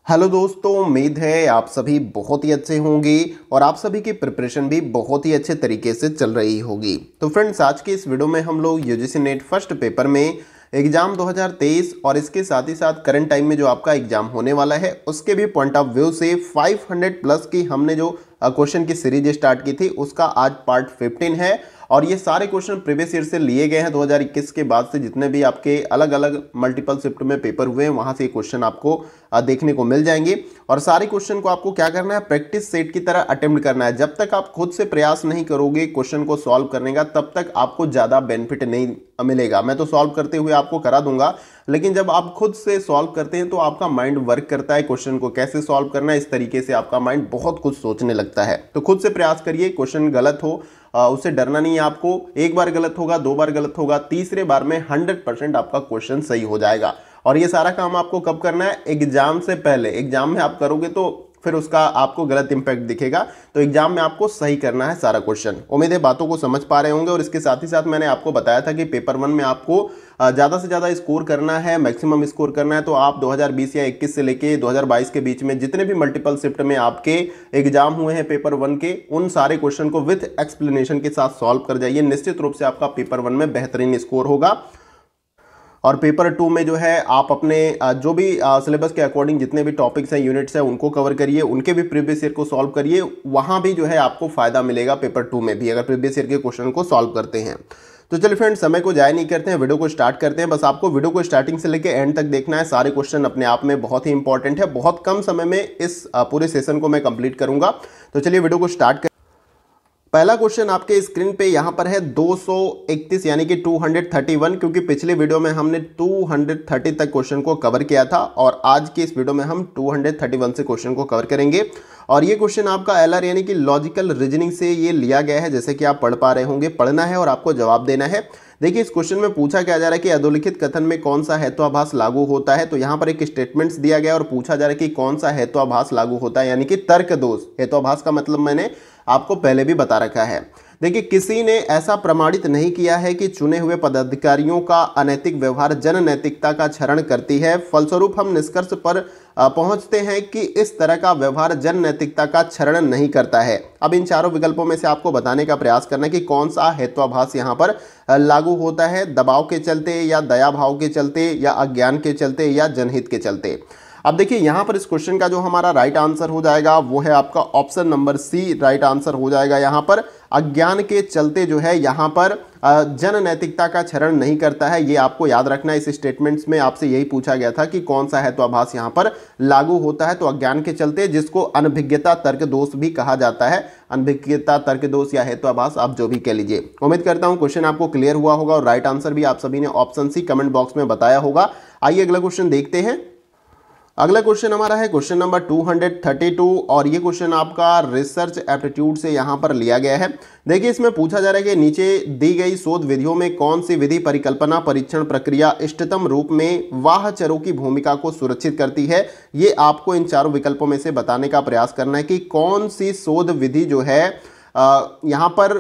Hello दोस्तों, उम्मीद है आप सभी बहुत ही अच्छे होंगे और आप सभी की प्रिपरेशन भी बहुत ही अच्छे तरीके से चल रही होगी। तो फ्रेंड्स, आज की इस वीडियो में हम लोग यूजीसी नेट फर्स्ट पेपर में एग्जाम 2023 और इसके साथ ही साथ करंट टाइम में जो आपका एग्जाम होने वाला है उसके भी पॉइंट ऑफ व्यू से 500 प्लस की हमने जो क्वेश्चन की सीरीज स्टार्ट की थी उसका आज पार्ट 15 है। और ये सारे क्वेश्चन प्रीवियस ईयर से लिए गए हैं। 2021 के बाद से जितने भी आपके अलग अलग मल्टीपल शिफ्ट में पेपर हुए हैं वहां से क्वेश्चन आपको देखने को मिल जाएंगे। और सारे क्वेश्चन को आपको क्या करना है, प्रैक्टिस सेट की तरह अटेम्प्ट करना है। जब तक आप खुद से प्रयास नहीं करोगे क्वेश्चन को सॉल्व करने का तब तक आपको ज्यादा बेनिफिट नहीं मिलेगा। मैं तो सॉल्व करते हुए आपको करा दूंगा, लेकिन जब आप खुद से सॉल्व करते हैं तो आपका माइंड वर्क करता है, क्वेश्चन को कैसे सॉल्व करना है इस तरीके से आपका माइंड बहुत कुछ सोचने लगता है। तो खुद से प्रयास करिए, क्वेश्चन गलत हो उससे डरना नहीं है आपको। एक बार गलत होगा, दो बार गलत होगा, तीसरे बार में 100% आपका क्वेश्चन सही हो जाएगा। और ये सारा काम आपको कब करना है, एग्जाम से पहले। एग्जाम में आप करोगे तो फिर उसका आपको गलत इंपैक्ट दिखेगा, तो एग्जाम में आपको सही करना है सारा क्वेश्चन। उम्मीद है बातों को समझ पा रहे होंगे। और इसके साथ ही साथ मैंने आपको बताया था कि पेपर 1 में आपको ज़्यादा से ज़्यादा स्कोर करना है, मैक्सिमम स्कोर करना है। तो आप 2020 या 21 से लेके 2022 के बीच में जितने भी मल्टीपल शिफ्ट में आपके एग्जाम हुए हैं पेपर 1 के, उन सारे क्वेश्चन को विथ एक्सप्लेनेशन के साथ सॉल्व कर जाइए। निश्चित रूप से आपका पेपर 1 में बेहतरीन स्कोर होगा। और पेपर 2 में जो है आप अपने जो भी सिलेबस के अकॉर्डिंग जितने भी टॉपिक्स हैं, यूनिट्स हैं, उनको कवर करिए, उनके भी प्रीवियस ईयर को सॉल्व करिए। वहां भी जो है आपको फायदा मिलेगा पेपर 2 में भी, अगर प्रीवियस ईयर के क्वेश्चन को सॉल्व करते हैं। तो चलिए फ्रेंड्स, समय को जाया नहीं करते हैं, वीडियो को स्टार्ट करते हैं। बस आपको वीडियो को स्टार्टिंग से लेकर एंड तक देखना है। सारे क्वेश्चन अपने आप में बहुत ही इंपॉर्टेंट है। बहुत कम समय में इस पूरे सेशन को मैं कंप्लीट करूंगा। तो चलिए वीडियो को स्टार्ट। पहला क्वेश्चन आपके स्क्रीन पे यहां पर है 231 यानी कि 231, क्योंकि पिछले वीडियो में हमने 230 तक क्वेश्चन को कवर किया था और आज की इस वीडियो में हम 231 से क्वेश्चन को कवर करेंगे। और ये क्वेश्चन आपका एलआर यानी कि लॉजिकल रीजनिंग से ये लिया गया है, जैसे कि आप पढ़ पा रहे होंगे। पढ़ना है और आपको जवाब देना है। देखिए, इस क्वेश्चन में पूछा क्या जा रहा है कि अधोलिखित कथन में कौन सा हेत्वाभास लागू होता है। तो यहाँ पर एक स्टेटमेंट्स दिया गया और पूछा जा रहा है कि कौन सा हेत्वाभास लागू होता है, यानी कि तर्क दोष। हेत्वाभास का मतलब मैंने आपको पहले भी बता रखा है। देखिए, किसी ने ऐसा प्रमाणित नहीं किया है कि चुने हुए पदाधिकारियों का अनैतिक व्यवहार जन नैतिकता का क्षरण करती है। फलस्वरूप हम निष्कर्ष पर पहुंचते हैं कि इस तरह का व्यवहार जन नैतिकता का क्षरण नहीं करता है। अब इन चारों विकल्पों में से आपको बताने का प्रयास करना है कि कौन सा हेत्वाभास यहाँ पर लागू होता है, दबाव के चलते या दया भाव के चलते या अज्ञान के चलते या जनहित के चलते। अब देखिए, यहां पर इस क्वेश्चन का जो हमारा राइट आंसर हो जाएगा वो है आपका option number C right answer हो जाएगा। यहां पर अज्ञान के चलते जो है यहां पर जन नैतिकता का क्षरण नहीं करता है। ये आपको याद रखना है। इस स्टेटमेंट्स में आपसे यही पूछा गया था कि कौन सा हेत्वाभास यहां पर लागू होता है। तो अज्ञान के चलते, जिसको अनभिज्ञता तर्क दोष भी कहा जाता है। अनभिज्ञता तर्क दोष या हेत्वाभास आप जो भी कह लीजिए। उम्मीद करता हूं क्वेश्चन आपको क्लियर हुआ होगा और राइट आंसर भी आप सभी ने ऑप्शन सी कमेंट बॉक्स में बताया होगा। आइए अगला क्वेश्चन देखते हैं। अगला क्वेश्चन हमारा है क्वेश्चन नंबर 232 और ये क्वेश्चन आपका रिसर्च एप्टीट्यूड से यहां पर लिया गया है। देखिए, इसमें पूछा जा रहा है कि नीचे दी गई शोध विधियों में कौन सी विधि परिकल्पना परीक्षण प्रक्रिया इष्टतम रूप में वाह चरों की भूमिका को सुरक्षित करती है। ये आपको इन चारों विकल्पों में से बताने का प्रयास करना है कि कौन सी शोध विधि जो है यहां पर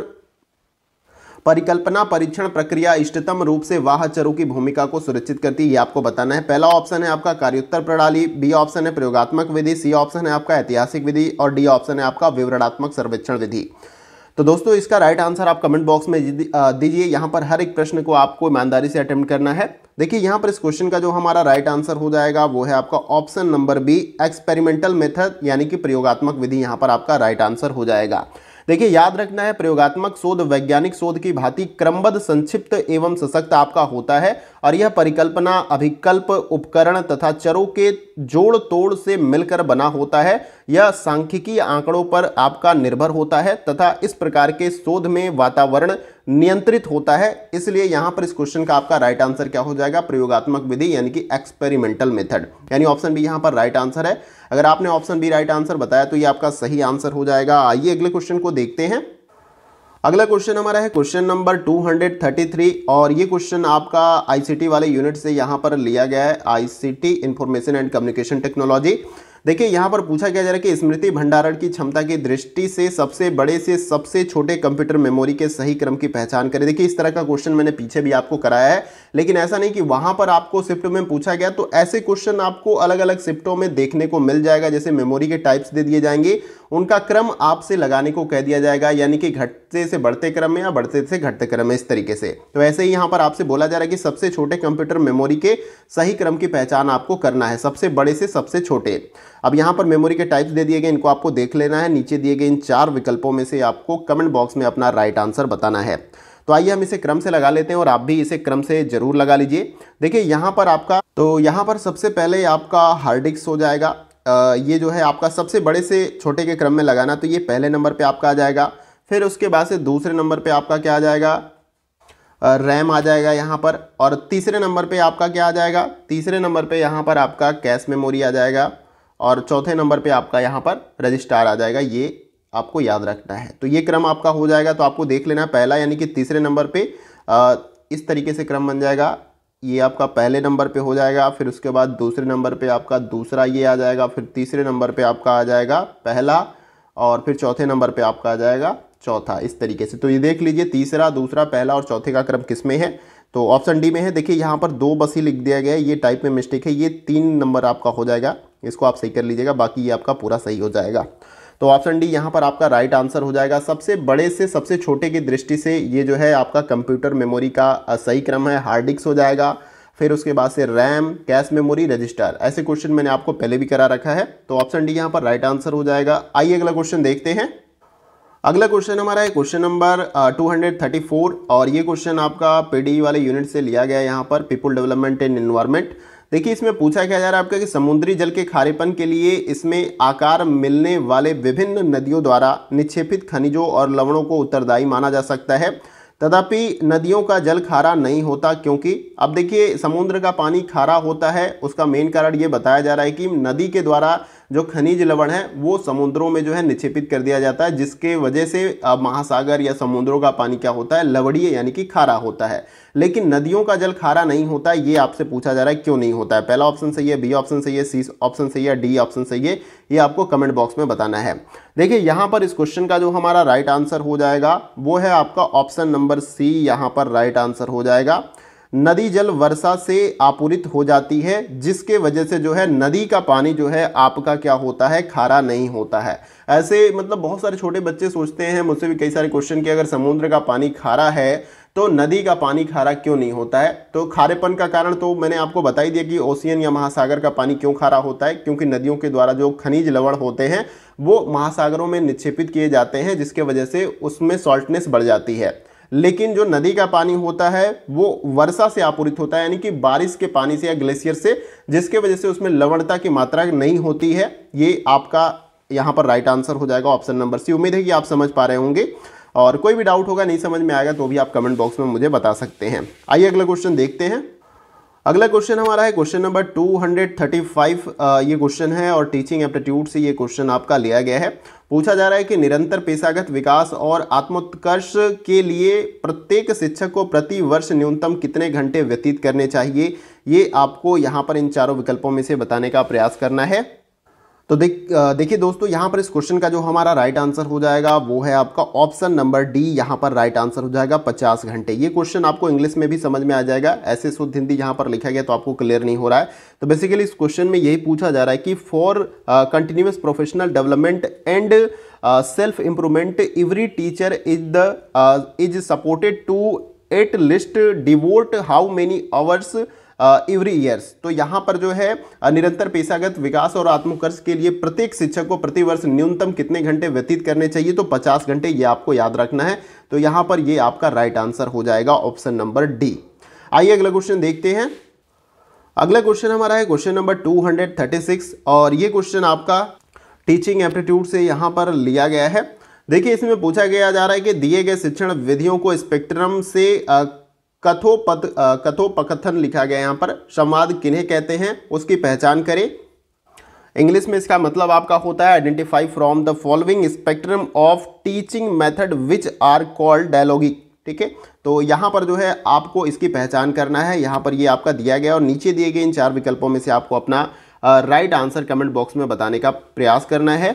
परिकल्पना परीक्षण प्रक्रिया इष्टतम रूप से वाह चरों की भूमिका को सुरक्षित करती है। ये आपको बताना है। पहला ऑप्शन है आपका कार्योत्तर प्रणाली, बी ऑप्शन है प्रयोगात्मक विधि, सी ऑप्शन है आपका ऐतिहासिक विधि और डी ऑप्शन है आपका विवरणात्मक सर्वेक्षण विधि। तो दोस्तों, इसका राइट आंसर आप कमेंट बॉक्स में दीजिए। यहाँ पर हर एक प्रश्न को आपको ईमानदारी से अटेम्प्ट करना है। देखिए, यहाँ पर इस क्वेश्चन का जो हमारा राइट आंसर हो जाएगा वो है आपका option number B experimental method यानी कि प्रयोगात्मक विधि। यहाँ पर आपका राइट आंसर हो जाएगा। देखिए, याद रखना है, प्रयोगात्मक शोध वैज्ञानिक शोध की भांति क्रमबद्ध, संक्षिप्त एवं सशक्त आपका होता है और यह परिकल्पना, अभिकल्प, उपकरण तथा चरों के जोड़ तोड़ से मिलकर बना होता है। यह सांख्यिकीय आंकड़ों पर आपका निर्भर होता है तथा इस प्रकार के शोध में वातावरण नियंत्रित होता है। इसलिए यहां पर इस क्वेश्चन का आपका राइट आंसर क्या हो जाएगा, प्रयोगात्मक विधि यानी कि एक्सपेरिमेंटल मेथड, यानी ऑप्शन बी यहां पर राइट आंसर है। अगर आपने ऑप्शन बी राइट आंसर बताया तो ये आपका सही आंसर हो जाएगा। आइए अगले क्वेश्चन को देखते हैं। अगला क्वेश्चन हमारा है क्वेश्चन नंबर 233 और ये क्वेश्चन आपका आईसीटी वाले यूनिट से यहां पर लिया गया है, ICT information and communication technology. देखिए यहाँ पर पूछा गया जा रहा है कि स्मृति भंडारण की क्षमता की दृष्टि से सबसे बड़े से सबसे छोटे कंप्यूटर मेमोरी के सही क्रम की पहचान करें। देखिए इस तरह का क्वेश्चन मैंने पीछे भी आपको कराया है, लेकिन ऐसा नहीं कि वहां पर आपको शिफ्ट में पूछा गया, तो ऐसे क्वेश्चन आपको अलग अलग शिफ्टों में देखने को मिल जाएगा। जैसे मेमोरी के टाइप्स दे दिए जाएंगे, उनका क्रम आपसे लगाने को कह दिया जाएगा, यानी कि घटते से बढ़ते क्रम में या बढ़ते से घटते क्रम में, इस तरीके से। तो ऐसे ही यहाँ पर आपसे बोला जा रहा है कि सबसे छोटे कंप्यूटर मेमोरी के सही क्रम की पहचान आपको करना है, सबसे बड़े से सबसे छोटे। अब यहाँ पर मेमोरी के टाइप्स दे दिए गए, इनको आपको देख लेना है। नीचे दिए गए इन 4 विकल्पों में से आपको कमेंट बॉक्स में अपना राइट आंसर बताना है। तो आइए हम इसे क्रम से लगा लेते हैं और आप भी इसे क्रम से जरूर लगा लीजिए। देखिए यहाँ पर आपका, तो यहाँ पर सबसे पहले आपका हार्ड डिस्क हो जाएगा। ये जो है आपका सबसे बड़े से छोटे के क्रम में लगाना, तो ये पहले नंबर पे आपका आ जाएगा। फिर उसके बाद से दूसरे नंबर पे आपका क्या आ जाएगा, रैम आ जाएगा यहाँ पर। और तीसरे नंबर पे आपका क्या आ जाएगा, तीसरे नंबर पे यहाँ पर आपका कैश मेमोरी आ जाएगा। और चौथे नंबर पे आपका यहाँ पर रजिस्टर आ जाएगा। ये आपको याद रखना है। तो ये क्रम आपका हो जाएगा। तो आपको देख लेना है, पहला यानी कि तीसरे नंबर पे इस तरीके से क्रम बन जाएगा। ये आपका पहले नंबर पे हो जाएगा, फिर उसके बाद दूसरे नंबर पे आपका दूसरा ये आ जाएगा, फिर तीसरे नंबर पे आपका आ जाएगा पहला, और फिर चौथे नंबर पे आपका आ जाएगा चौथा, इस तरीके से। तो ये देख लीजिए तीसरा, दूसरा, पहला और चौथे का क्रम किस में है, तो ऑप्शन डी में है। देखिए यहाँ पर 2 बस ही लिख दिया गया है, ये टाइप में मिस्टेक है। ये 3 नंबर आपका हो जाएगा, इसको आप सही कर लीजिएगा, बाकी ये आपका पूरा सही हो जाएगा। तो ऑप्शन डी यहाँ पर आपका राइट आंसर हो जाएगा। सबसे बड़े से सबसे छोटे की दृष्टि से ये जो है आपका कंप्यूटर मेमोरी का सही क्रम है। हार्ड डिस्क हो जाएगा, फिर उसके बाद से रैम, कैश मेमोरी, रजिस्टर। ऐसे क्वेश्चन मैंने आपको पहले भी करा रखा है। तो ऑप्शन डी यहाँ पर राइट आंसर हो जाएगा। आइए अगला क्वेश्चन देखते हैं। अगला क्वेश्चन हमारा है क्वेश्चन नंबर 234, और ये क्वेश्चन आपका पीडी वाले यूनिट से लिया गया है, यहाँ पर पीपल डेवलपमेंट एंड एनवायरनमेंट। देखिए इसमें पूछा क्या जा रहा है आपका कि समुद्री जल के खारेपन के लिए इसमें आकार मिलने वाले विभिन्न नदियों द्वारा निक्षेपित खनिजों और लवणों को उत्तरदायी माना जा सकता है, तथापि नदियों का जल खारा नहीं होता क्योंकि। अब देखिए समुद्र का पानी खारा होता है, उसका मेन कारण ये बताया जा रहा है कि नदी के द्वारा जो खनिज लवण है वो समुद्रों में जो है निक्षेपित कर दिया जाता है, जिसके वजह से महासागर या समुद्रों का पानी क्या होता है, लवणीय यानी कि खारा होता है। लेकिन नदियों का जल खारा नहीं होता, ये आपसे पूछा जा रहा है क्यों नहीं होता है। पहला ऑप्शन सही है, बी ऑप्शन सही है, सी ऑप्शन सही है, डी ऑप्शन सही है, ये आपको कमेंट बॉक्स में बताना है। देखिए यहाँ पर इस क्वेश्चन का जो हमारा राइट आंसर हो जाएगा वो है आपका ऑप्शन नंबर सी, यहाँ पर राइट आंसर हो जाएगा। नदी जल वर्षा से आपूरित हो जाती है, जिसके वजह से जो है नदी का पानी जो है आपका क्या होता है, खारा नहीं होता है। ऐसे मतलब बहुत सारे छोटे बच्चे सोचते हैं, मुझसे भी कई सारे क्वेश्चन कि अगर समुद्र का पानी खारा है तो नदी का पानी खारा क्यों नहीं होता है। तो खारेपन का कारण तो मैंने आपको बता ही दिया कि ओशियन या महासागर का पानी क्यों खारा होता है, क्योंकि नदियों के द्वारा जो खनिज लवण होते हैं वो महासागरों में निक्षेपित किए जाते हैं, जिसके वजह से उसमें सॉल्टनेस बढ़ जाती है। लेकिन जो नदी का पानी होता है वो वर्षा से आपूरित होता है, यानी कि बारिश के पानी से या ग्लेशियर से, जिसके वजह से उसमें लवणता की मात्रा नहीं होती है। ये आपका यहाँ पर राइट आंसर हो जाएगा ऑप्शन नंबर सी। उम्मीद है कि आप समझ पा रहे होंगे, और कोई भी डाउट होगा, नहीं समझ में आएगा तो भी आप कमेंट बॉक्स में मुझे बता सकते हैं। आइए अगला क्वेश्चन देखते हैं। अगला क्वेश्चन हमारा है क्वेश्चन नंबर 235। ये क्वेश्चन है और टीचिंग एप्टीट्यूड से ये क्वेश्चन आपका लिया गया है। पूछा जा रहा है कि निरंतर पेशागत विकास और आत्मोत्कर्ष के लिए प्रत्येक शिक्षक को प्रति वर्ष न्यूनतम कितने घंटे व्यतीत करने चाहिए, ये आपको यहाँ पर इन चारों विकल्पों में से बताने का प्रयास करना है। तो देखिए दोस्तों, यहाँ पर इस क्वेश्चन का जो हमारा राइट आंसर हो जाएगा वो है आपका ऑप्शन नंबर डी, यहाँ पर राइट आंसर हो जाएगा 50 घंटे। ये क्वेश्चन आपको इंग्लिश में भी समझ में आ जाएगा, ऐसे शुद्ध हिंदी यहाँ पर लिखा गया तो आपको क्लियर नहीं हो रहा है। तो बेसिकली इस क्वेश्चन में यही पूछा जा रहा है कि for continuous professional development and self improvement every teacher is supported to at least devote how many hours every years. तो यहाँ पर जो है निरंतर पेशागत विकास और आत्मोत्कर्ष के लिए प्रत्येक शिक्षक को प्रति वर्ष न्यूनतम कितने घंटे व्यतीत करने चाहिए, तो 50 घंटे, ये आपको याद रखना है। तो यहाँ पर ये आपका राइट आंसर हो जाएगा ऑप्शन नंबर डी। आइए अगला क्वेश्चन देखते हैं। अगला क्वेश्चन हमारा है क्वेश्चन नंबर 236, और ये क्वेश्चन आपका टीचिंग एप्टीट्यूड से यहाँ पर लिया गया है। देखिए इसमें पूछा गया जा रहा है कि दिए गए शिक्षण विधियों को स्पेक्ट्रम से कथोपकथन लिखा गया, यहाँ पर संवाद किन्हें कहते हैं उसकी पहचान करें। इंग्लिश में इसका मतलब आपका होता है identify from the following spectrum of teaching method which are called dialogic. ठीक है, तो यहाँ पर जो है आपको इसकी पहचान करना है। यहाँ पर ये आपका दिया गया और नीचे दिए गए इन 4 विकल्पों में से आपको अपना राइट आंसर कमेंट बॉक्स में बताने का प्रयास करना है।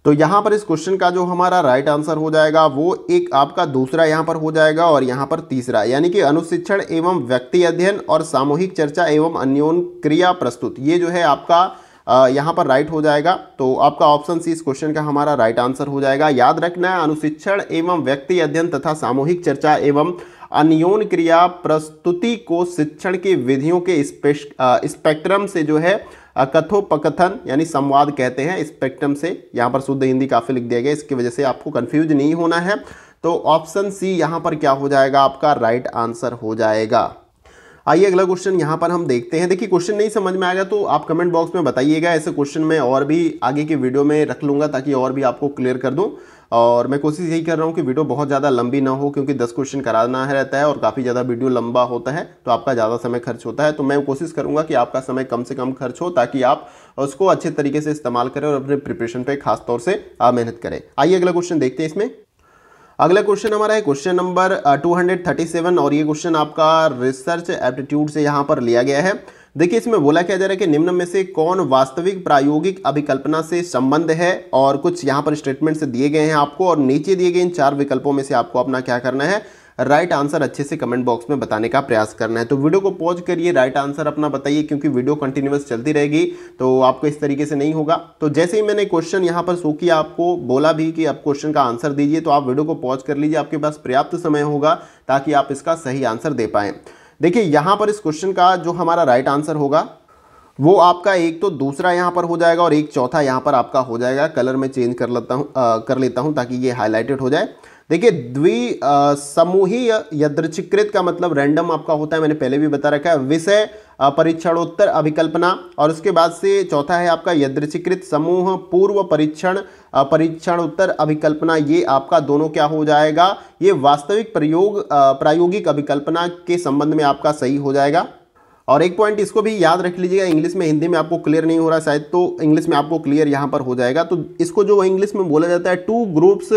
तो यहाँ पर इस क्वेश्चन का जो हमारा राइट आंसर हो जाएगा वो एक आपका दूसरा यहाँ पर हो जाएगा और यहाँ पर तीसरा, यानी कि अनुशिक्षण एवं व्यक्ति अध्ययन और सामूहिक चर्चा एवं अन्योन क्रिया प्रस्तुत, ये जो है आपका यहाँ पर राइट हो जाएगा। तो आपका ऑप्शन सी इस क्वेश्चन का हमारा राइट आंसर हो जाएगा। याद रखना है, अनुशिक्षण एवं व्यक्ति अध्ययन तथा सामूहिक चर्चा एवं अन्योन क्रिया प्रस्तुति को शिक्षण की विधियों के स्पेक्ट्रम से जो है कथोपकथन यानी संवाद कहते हैं। स्पेक्ट्रम से यहाँ पर शुद्ध हिंदी काफी लिख दिया गया, इसकी वजह से आपको कंफ्यूज नहीं होना है। तो ऑप्शन सी यहाँ पर क्या हो जाएगा, आपका राइट आंसर हो जाएगा। आइए अगला क्वेश्चन यहाँ पर हम देखते हैं। देखिए क्वेश्चन नहीं समझ में आएगा तो आप कमेंट बॉक्स में बताइएगा, ऐसे क्वेश्चन मैं और भी आगे की वीडियो में रख लूँगा ताकि और भी आपको क्लियर कर दूँ। और मैं कोशिश यही कर रहा हूँ कि वीडियो बहुत ज़्यादा लंबी ना हो, क्योंकि 10 क्वेश्चन कराना रहता है और काफ़ी ज़्यादा वीडियो लंबा होता है तो आपका ज़्यादा समय खर्च होता है। तो मैं कोशिश करूँगा कि आपका समय कम से कम खर्च हो ताकि आप उसको अच्छे तरीके से इस्तेमाल करें और अपने प्रिपरेशन पे खास तौर से मेहनत करें। आइए अगला क्वेश्चन देखते हैं। इसमें अगला क्वेश्चन हमारा है क्वेश्चन नंबर 237 और ये क्वेश्चन आपका रिसर्च एप्टीट्यूड से यहाँ पर लिया गया है। देखिए इसमें बोला क्या जा रहा है कि निम्न में से कौन वास्तविक प्रायोगिक अभिकल्पना से संबंध है, और कुछ यहाँ पर स्टेटमेंट्स दिए गए हैं आपको और नीचे दिए गए इन 4 विकल्पों में से आपको अपना क्या करना है, राइट आंसर अच्छे से कमेंट बॉक्स में बताने का प्रयास करना है। तो वीडियो को पॉज करिए, राइट आंसर अपना बताइए, क्योंकि वीडियो कंटिन्यूअस चलती रहेगी तो आपको इस तरीके से नहीं होगा। तो जैसे ही मैंने क्वेश्चन यहाँ पर शो किया, आपको बोला भी कि आप क्वेश्चन का आंसर दीजिए, तो आप वीडियो को पॉज कर लीजिए, आपके पास पर्याप्त समय होगा ताकि आप इसका सही आंसर दे पाएं। देखिए यहाँ पर इस क्वेश्चन का जो हमारा राइट आंसर होगा वो आपका एक तो दूसरा यहाँ पर हो जाएगा और एक चौथा यहाँ पर आपका हो जाएगा। कलर में चेंज कर लेता हूँ ताकि ये हाईलाइटेड हो जाए। देखिए समूहीय यादृच्छिकृत का मतलब रैंडम आपका होता है, मैंने पहले भी बता रखा है। विषय परीक्षणोत्तर अभिकल्पना, और उसके बाद से चौथा है आपका यादृच्छिकृत समूह पूर्व परीक्षणोत्तर अभिकल्पना। ये आपका दोनों क्या हो जाएगा, ये वास्तविक प्रायोगिक अभिकल्पना के संबंध में आपका सही हो जाएगा। और एक पॉइंट इसको भी याद रख लीजिएगा, इंग्लिश में हिंदी में आपको क्लियर नहीं हो रहा शायद, तो इंग्लिश में आपको क्लियर यहाँ पर हो जाएगा। तो इसको जो इंग्लिश में बोला जाता है 2 groups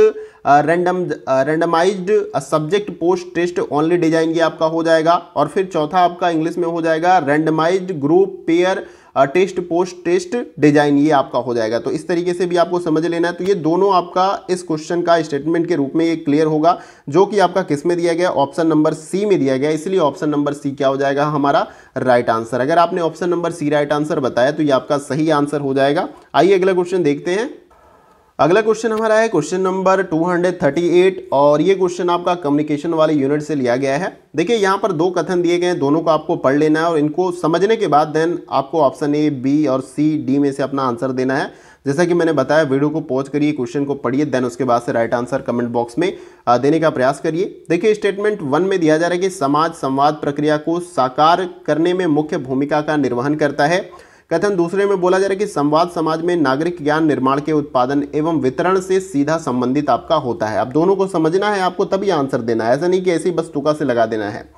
randomized subject post test only design, ये आपका हो जाएगा। और फिर चौथा आपका इंग्लिश में हो जाएगा randomized group pair test post test design, ये आपका हो जाएगा। तो इस तरीके से भी आपको समझ लेना है। तो ये दोनों आपका इस क्वेश्चन का स्टेटमेंट के रूप में ये क्लियर होगा, जो कि आपका किस में दिया गया, ऑप्शन नंबर सी में दिया गया, इसलिए ऑप्शन नंबर सी क्या हो जाएगा, हमारा राइट आंसर। अगर आपने option number C right answer बताया तो ये आपका सही आंसर हो जाएगा। आइए अगला क्वेश्चन देखते हैं। अगला क्वेश्चन हमारा है क्वेश्चन नंबर 238 और ये क्वेश्चन आपका कम्युनिकेशन वाले यूनिट से लिया गया है। देखिए यहाँ पर 2 कथन दिए गए हैं, दोनों को आपको पढ़ लेना है और इनको समझने के बाद देन आपको ऑप्शन ए, बी और सी, डी में से अपना आंसर देना है। जैसा कि मैंने बताया, वीडियो को पॉज करिए, क्वेश्चन को पढ़िए, देन उसके बाद से राइट आंसर कमेंट बॉक्स में देने का प्रयास करिए। देखिए स्टेटमेंट 1 में दिया जा रहा है कि समाज संवाद प्रक्रिया को साकार करने में मुख्य भूमिका का निर्वहन करता है। कथन दूसरे में बोला जा रहा है कि संवाद समाज में नागरिक ज्ञान निर्माण के उत्पादन एवं वितरण से सीधा संबंधित आपका होता है। अब दोनों को समझना है आपको, तभी आंसर देना है, ऐसा नहीं कि ऐसे ही बस तुक्का से लगा देना है।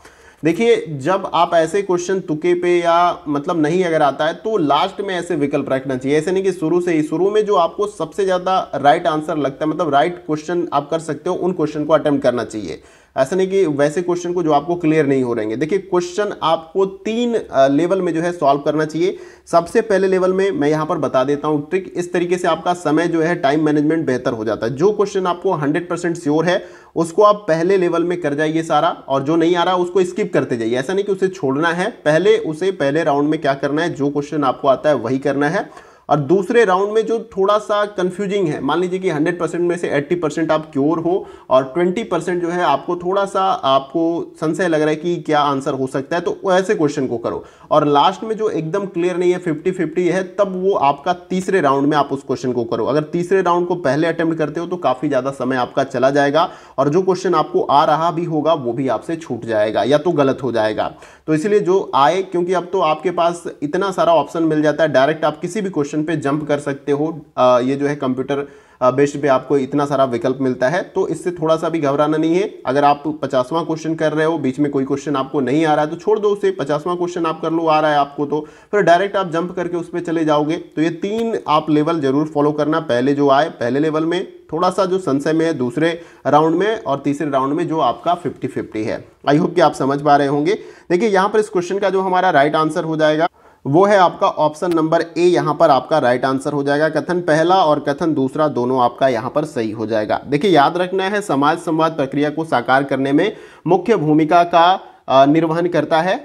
देखिए जब आप ऐसे क्वेश्चन तुक्के पे या मतलब नहीं अगर आता है तो लास्ट में ऐसे विकल्प रखना चाहिए, ऐसे नहीं कि शुरू से ही। शुरू में जो आपको सबसे ज़्यादा राइट आंसर लगता है, मतलब राइट क्वेश्चन आप कर सकते हो, उन क्वेश्चन को अटेम्प्ट करना चाहिए। ऐसा नहीं कि वैसे क्वेश्चन को जो आपको क्लियर नहीं हो रहेंगे। देखिए क्वेश्चन आपको 3 लेवल में जो है सॉल्व करना चाहिए। सबसे पहले लेवल में मैं यहाँ पर बता देता हूँ ट्रिक, इस तरीके से आपका समय जो है टाइम मैनेजमेंट बेहतर हो जाता है। जो क्वेश्चन आपको 100% श्योर है उसको आप पहले लेवल में कर जाइए सारा, और जो नहीं आ रहा उसको स्किप करते जाइए। ऐसा नहीं कि उसे छोड़ना है, पहले राउंड में क्या करना है, जो क्वेश्चन आपको आता है वही करना है। और दूसरे राउंड में जो थोड़ा सा कंफ्यूजिंग है, मान लीजिए कि 100% में से 80% आप क्योर हो और 20% जो है आपको थोड़ा सा आपको संशय लग रहा है कि क्या आंसर हो सकता है, तो ऐसे क्वेश्चन को करो। और लास्ट में जो एकदम क्लियर नहीं है, 50-50 है, तब वो आपका तीसरे राउंड में आप उस क्वेश्चन को करो। अगर तीसरे राउंड को पहले अटेम्प्ट करते हो तो काफी ज्यादा समय आपका चला जाएगा और जो क्वेश्चन आपको आ रहा भी होगा वो भी आपसे छूट जाएगा या तो गलत हो जाएगा। तो इसलिए जो आए, क्योंकि अब तो आपके पास इतना सारा ऑप्शन मिल जाता है, डायरेक्ट आप किसी भी क्वेश्चन पे जंप कर सकते हो। ये जो है कंप्यूटर बेस्ड पे आपको इतना सारा विकल्प मिलता है, तो इससे थोड़ा सा भी घबराना नहीं है। अगर आप 50वां क्वेश्चन कर रहे हो, बीच में कोई क्वेश्चन आपको नहीं आ रहा है तो छोड़ दो उसे, 50वां क्वेश्चन आप कर लो, आ रहा है आपको तो फिर डायरेक्ट आप जंप करके उस पर चले जाओगे। तो ये 3 आप लेवल जरूर फॉलो करना, पहले जो आए पहले लेवल में, थोड़ा सा जो संशय में है दूसरे राउंड में, और तीसरे राउंड में जो आपका 50-50 है। आई होप कि आप समझ पा रहे होंगे। देखिए यहाँ पर इस क्वेश्चन का जो हमारा राइट आंसर हो जाएगा वो है आपका ऑप्शन नंबर ए, यहाँ पर आपका राइट आंसर हो जाएगा। कथन पहला और कथन दूसरा दोनों आपका यहाँ पर सही हो जाएगा। देखिए याद रखना है, समाज संवाद प्रक्रिया को साकार करने में मुख्य भूमिका का निर्वहन करता है।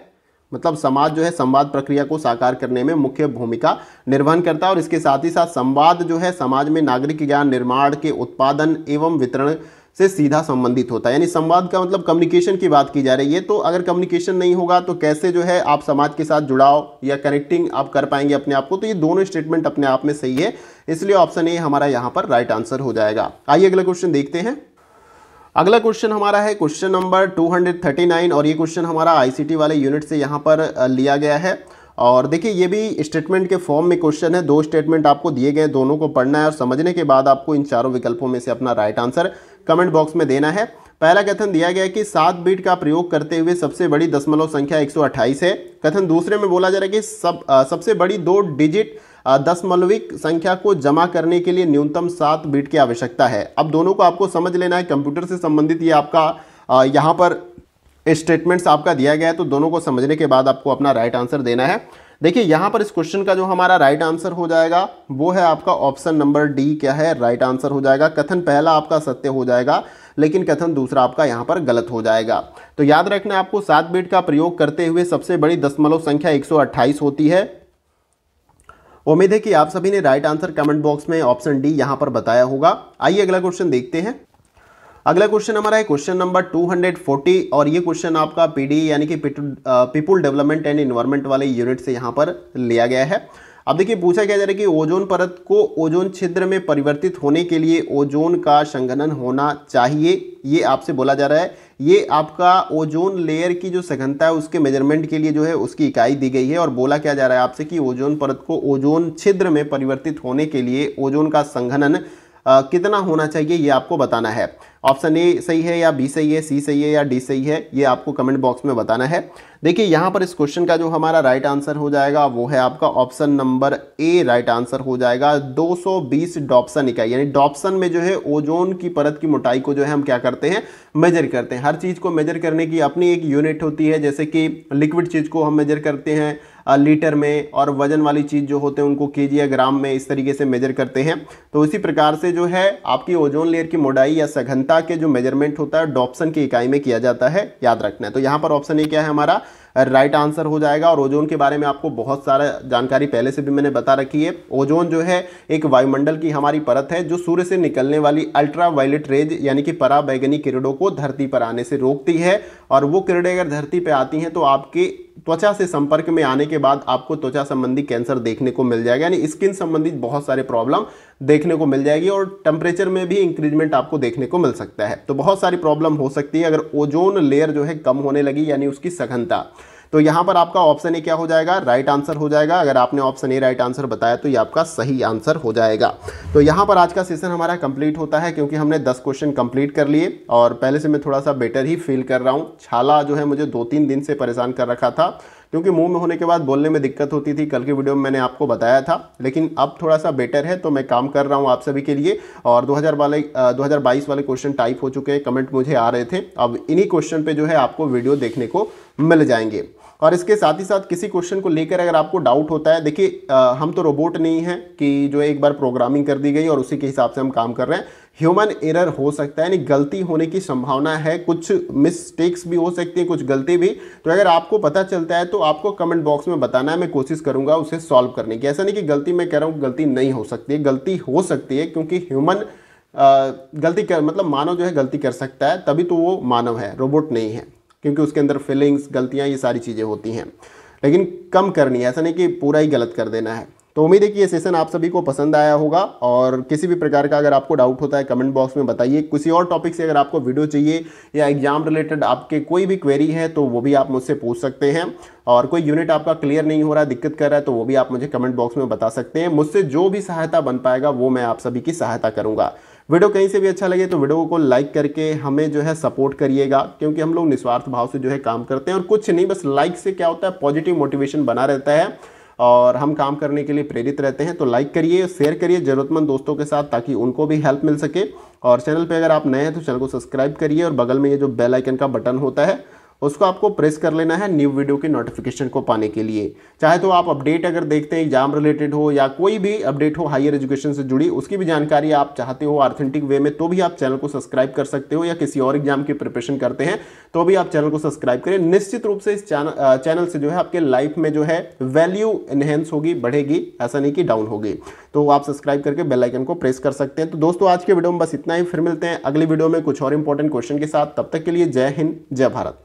मतलब समाज जो है संवाद प्रक्रिया को साकार करने में मुख्य भूमिका निर्वहन करता है, और इसके साथ ही साथ संवाद जो है समाज में नागरिक ज्ञान निर्माण के उत्पादन एवं वितरण से सीधा संबंधित होता है। यानी संवाद का मतलब कम्युनिकेशन की बात की जा रही है। तो अगर कम्युनिकेशन नहीं होगा तो कैसे जो है आप समाज के साथ जुड़ाव या कनेक्टिंग आप कर पाएंगे अपने आप को। तो ये दोनों स्टेटमेंट अपने आप में सही है, इसलिए ऑप्शन ए हमारा यहाँ पर राइट आंसर हो जाएगा। आइए अगला क्वेश्चन देखते हैं। अगला क्वेश्चन हमारा है क्वेश्चन नंबर 239, और ये क्वेश्चन हमारा आईसीटी वाले यूनिट से यहाँ पर लिया गया है। और देखिए ये भी स्टेटमेंट के फॉर्म में क्वेश्चन है। दो स्टेटमेंट आपको दिए गए, दोनों को पढ़ना है और समझने के बाद आपको इन चारों विकल्पों में से अपना राइट आंसर कमेंट बॉक्स में देना है। पहला कथन दिया गया है कि 7 बीट का प्रयोग करते हुए सबसे बड़ी दशमलव संख्या 128 है। कथन दूसरे में बोला जा रहा है कि सबसे बड़ी 2 डिजिट दशमलविक संख्या को जमा करने के लिए न्यूनतम 7 बीट की आवश्यकता है। अब दोनों को आपको समझ लेना है, कंप्यूटर से संबंधित ये आपका यहाँ पर स्टेटमेंट्स आपका दिया गया है, तो दोनों को समझने के बाद आपको अपना राइट आंसर देना है। देखिए यहाँ पर इस क्वेश्चन का जो हमारा राइट आंसर हो जाएगा वो है आपका ऑप्शन नंबर डी, क्या है, राइट आंसर हो जाएगा। कथन पहला आपका सत्य हो जाएगा, लेकिन कथन दूसरा आपका यहाँ पर गलत हो जाएगा। तो याद रखना है आपको 7 बीट का प्रयोग करते हुए सबसे बड़ी दशमलव संख्या 128 होती है। उम्मीद है कि आप सभी ने राइट आंसर कमेंट बॉक्स में ऑप्शन डी यहाँ पर बताया होगा। आइए अगला क्वेश्चन देखते हैं। अगला क्वेश्चन हमारा है क्वेश्चन नंबर 240, और ये क्वेश्चन आपका पीडी यानी कि पीपुल डेवलपमेंट एंड इन्वायरमेंट वाले यूनिट से यहाँ पर लिया गया है। अब देखिए पूछा क्या जा रहा है कि ओजोन परत को ओजोन छिद्र में परिवर्तित होने के लिए ओजोन का संघनन होना चाहिए, ये आपसे बोला जा रहा है। ये आपका ओजोन लेयर की जो सघनता है उसके मेजरमेंट के लिए जो है उसकी इकाई दी गई है, और बोला क्या जा रहा है आपसे कि ओजोन परत को ओजोन छिद्र में परिवर्तित होने के लिए ओजोन का संघनन कितना होना चाहिए, ये आपको बताना है। ऑप्शन ए सही है या बी सही है, सी सही है या डी सही है, ये आपको कमेंट बॉक्स में बताना है। देखिए यहाँ पर इस क्वेश्चन का जो हमारा राइट आंसर हो जाएगा वो है आपका option number A, right answer हो जाएगा। 220 डॉप्सन इकाई, यानी डॉप्सन में जो है ओजोन की परत की मोटाई को जो है हम क्या करते हैं, मेजर करते हैं। हर चीज़ को मेजर करने की अपनी एक यूनिट होती है, जैसे कि लिक्विड चीज़ को हम मेजर करते हैं लीटर में, और वजन वाली चीज़ जो होते हैं उनको केजी या ग्राम में इस तरीके से मेजर करते हैं। तो इसी प्रकार से जो है आपकी ओजोन लेयर की मोटाई या सघनता के जो मेजरमेंट होता है डॉप्सन की इकाई में किया जाता है, याद रखना है। तो यहाँ पर ऑप्शन ए क्या है हमारा राइट आंसर हो जाएगा। और ओजोन के बारे में आपको बहुत सारा जानकारी पहले से भी मैंने बता रखी है। ओजोन जो है एक वायुमंडल की हमारी परत है जो सूर्य से निकलने वाली अल्ट्रा वायलेट रेज यानी कि पराबैंगनी किरणों को धरती पर आने से रोकती है, और वो किरणें अगर धरती पर आती हैं तो आपके त्वचा से संपर्क में आने के बाद आपको त्वचा संबंधी कैंसर देखने को मिल जाएगा, यानी स्किन संबंधित बहुत सारे प्रॉब्लम देखने को मिल जाएगी, और टेम्परेचर में भी इंक्रीजमेंट आपको देखने को मिल सकता है। तो बहुत सारी प्रॉब्लम हो सकती है अगर ओजोन लेयर जो है कम होने लगी, यानी उसकी सघनता। तो यहाँ पर आपका ऑप्शन ए क्या हो जाएगा, राइट आंसर हो जाएगा। अगर आपने ऑप्शन ए राइट आंसर बताया तो ये आपका सही आंसर हो जाएगा। तो यहाँ पर आज का सेशन हमारा कंप्लीट होता है, क्योंकि हमने 10 क्वेश्चन कंप्लीट कर लिए, और पहले से मैं थोड़ा सा बेटर ही फील कर रहा हूँ। छाला जो है मुझे 2-3 दिन से परेशान कर रखा था, क्योंकि मुंह में होने के बाद बोलने में दिक्कत होती थी। कल की वीडियो में मैंने आपको बताया था, लेकिन अब थोड़ा सा बेटर है, तो मैं काम कर रहा हूँ आप सभी के लिए। और 2022 वाले क्वेश्चन टाइप हो चुके हैं, कमेंट मुझे आ रहे थे। अब इन्हीं क्वेश्चन पे जो है आपको वीडियो देखने को मिल जाएंगे। और इसके साथ ही साथ किसी क्वेश्चन को लेकर अगर आपको डाउट होता है, देखिए हम तो रोबोट नहीं हैं कि जो एक बार प्रोग्रामिंग कर दी गई और उसी के हिसाब से हम काम कर रहे हैं। ह्यूमन एरर हो सकता है, यानी गलती होने की संभावना है, कुछ मिस्टेक्स भी हो सकती है, कुछ गलती भी। तो अगर आपको पता चलता है तो आपको कमेंट बॉक्स में बताना है, मैं कोशिश करूंगा उसे सॉल्व करने की। ऐसा नहीं कि गलती मैं कह रहा हूँ गलती नहीं हो सकती है, गलती हो सकती है, क्योंकि ह्यूमन गलती कर मतलब मानव जो है गलती कर सकता है, तभी तो वो मानव है, रोबोट नहीं है, क्योंकि उसके अंदर फीलिंग्स, गलतियाँ, ये सारी चीज़ें होती हैं। लेकिन कम करनी है, ऐसा नहीं कि पूरा ही गलत कर देना है। तो उम्मीद है कि ये सेशन आप सभी को पसंद आया होगा, और किसी भी प्रकार का अगर आपको डाउट होता है कमेंट बॉक्स में बताइए। किसी और टॉपिक से अगर आपको वीडियो चाहिए या एग्जाम रिलेटेड आपके कोई भी क्वेरी है तो वो भी आप मुझसे पूछ सकते हैं। और कोई यूनिट आपका क्लियर नहीं हो रहा है, दिक्कत कर रहा है, तो वो भी आप मुझे कमेंट बॉक्स में बता सकते हैं। मुझसे जो भी सहायता बन पाएगा वो मैं आप सभी की सहायता करूँगा। वीडियो कहीं से भी अच्छा लगे तो वीडियो को लाइक करके हमें जो है सपोर्ट करिएगा, क्योंकि हम लोग निस्वार्थ भाव से जो है काम करते हैं। और कुछ नहीं, बस लाइक से क्या होता है, पॉजिटिव मोटिवेशन बना रहता है और हम काम करने के लिए प्रेरित रहते हैं। तो लाइक करिए, शेयर करिए ज़रूरतमंद दोस्तों के साथ, ताकि उनको भी हेल्प मिल सके। और चैनल पे अगर आप नए हैं तो चैनल को सब्सक्राइब करिए, और बगल में ये जो बेल आइकन का बटन होता है उसको आपको प्रेस कर लेना है न्यू वीडियो की नोटिफिकेशन को पाने के लिए। चाहे तो आप अपडेट अगर देखते हैं एग्जाम रिलेटेड हो या कोई भी अपडेट हो हायर एजुकेशन से जुड़ी, उसकी भी जानकारी आप चाहते हो ऑथेंटिक वे में, तो भी आप चैनल को सब्सक्राइब कर सकते हो, या किसी और एग्जाम की प्रिपरेशन करते हैं तो भी आप चैनल को सब्सक्राइब करें। निश्चित रूप से इस चैनल से जो है आपके लाइफ में जो है वैल्यू एनहेंस होगी, बढ़ेगी, ऐसा नहीं कि डाउन होगी। तो आप सब्सक्राइब करके बेल आइकन को प्रेस कर सकते हैं। तो दोस्तों आज के वीडियो में बस इतना ही, फिर मिलते हैं अगली वीडियो में कुछ और इंपॉर्टेंट क्वेश्चन के साथ। तब तक के लिए जय हिंद, जय भारत।